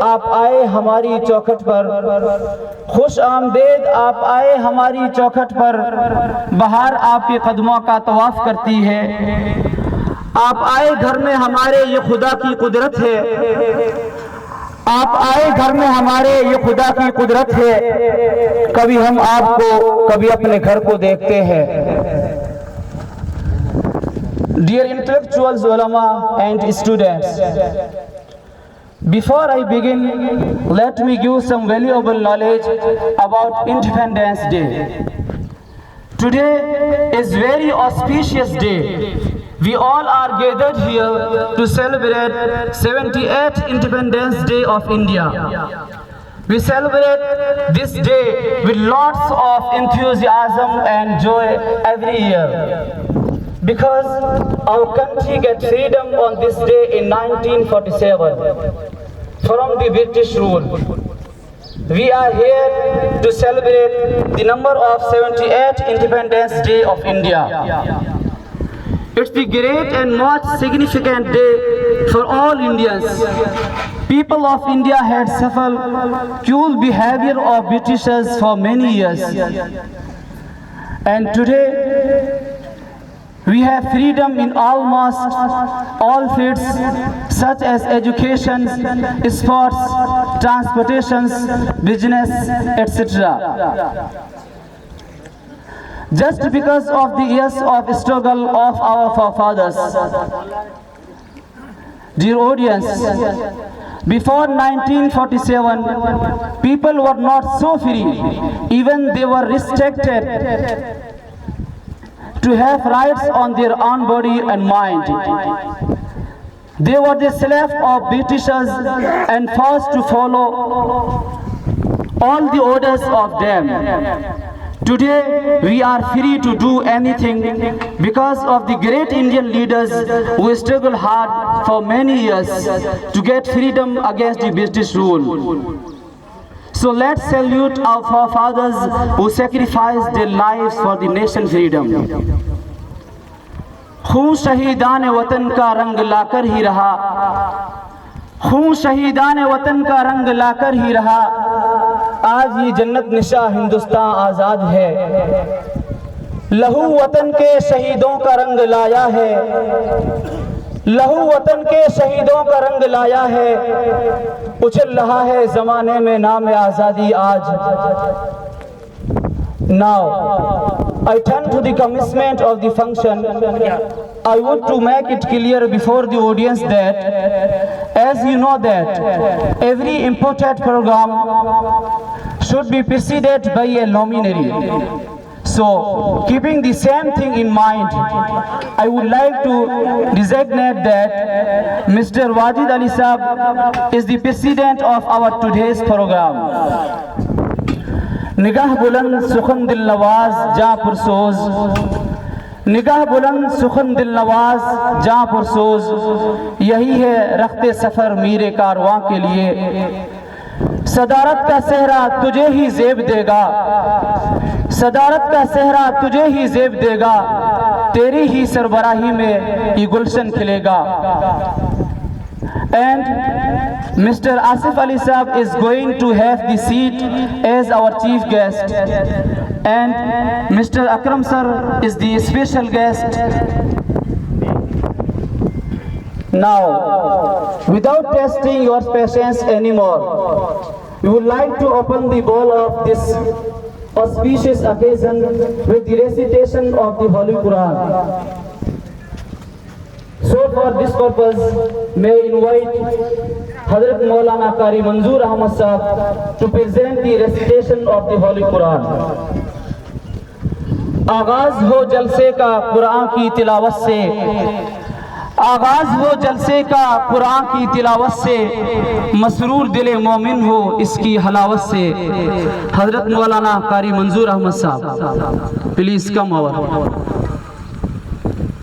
आप आए हमारी चौखट पर, खुश आमदेद आप आए हमारी चौखट पर, बहार आपके कदमों का तवाफ करती है। आप आए घर में हमारे ये खुदा की कुदरत है, आप आए घर में हमारे ये खुदा की कुदरत है, कभी हम आपको कभी अपने घर को देखते हैं। Dear intellectuals, ulama and students, before I begin, let me give some valuable knowledge about Independence Day. Today is very auspicious day. We all are gathered here to celebrate 78th Independence Day of India. We celebrate this day with lots of enthusiasm and joy every year, because our country got freedom on this day in 1947 from the British rule. We are here to celebrate the number of 78th Independence Day of India. It's the great and most significant day for all Indians. People of India had suffered cruel behavior of Britishers for many years, and today we have freedom in almost all fields such as education, sports, transportation, business, etc. Just because of the years of struggle of our forefathers. Dear audience, before 1947, people were not so free, even they were restricted to have rights on their own body and mind. They were the slaves of Britishers and forced to follow all the orders of them. Today we are free to do anything because of the great Indian leaders who struggled hard for many years to get freedom against the British rule. So let's salute our forefathers who sacrificed their lives for the nation freedom. खून शहीदान वतन का रंग लाकर ही रहा, खून शहीदान वतन का रंग लाकर ही रहा, आज ये जन्नत निशा हिंदुस्तान आज़ाद है। लहू वतन के शहीदों का रंग लाया है, लहू वतन के शहीदों का रंग लाया है, उछल रहा है ज़माने में नाम आज़ादी आज। Now, I turn to the commencement of the function. I want to make it clear before the audience that, as you know that, every important program should be preceded by a luminary. So, keeping the same thing in mind, I would like to designate that Mr. Wajid Ali Saab is the president of our today's program. निगाह बुलंद सुखन दिल नवाज जा पुरसोज, निगाह बुलंद सुखन दिल नवाज जा पुरसोज, यही है रखते सफ़र मीरे कारवां के लिए। सदारत का सहरा तुझे ही जेब देगा, सदारत का सहरा तुझे ही जेब देगा, तेरी ही सरबराही में ये गुलशन खिलेगा। And Mr. Asif Ali Saab is going to have the seat as our chief guest, and Mr. Akram sir is the special guest. Now, without testing your patience anymore, we would like to open the ball of this auspicious occasion with the recitation of the Holy Quran. So for this purpose, may I invite Hazrat Maulana Qari Manzoor Ahmad Sahab to present the recitation of the Holy Quran. आगाज हो जलसे का कुरान की तिलावत से, आगाज हो जलसे का कुरान की तिलावत से, मसरूर दिले मोमिन हो इसकी हलावत से। हजरत मौलाना कारी मंजूर अहमद साहब, प्लीज कम ओवर।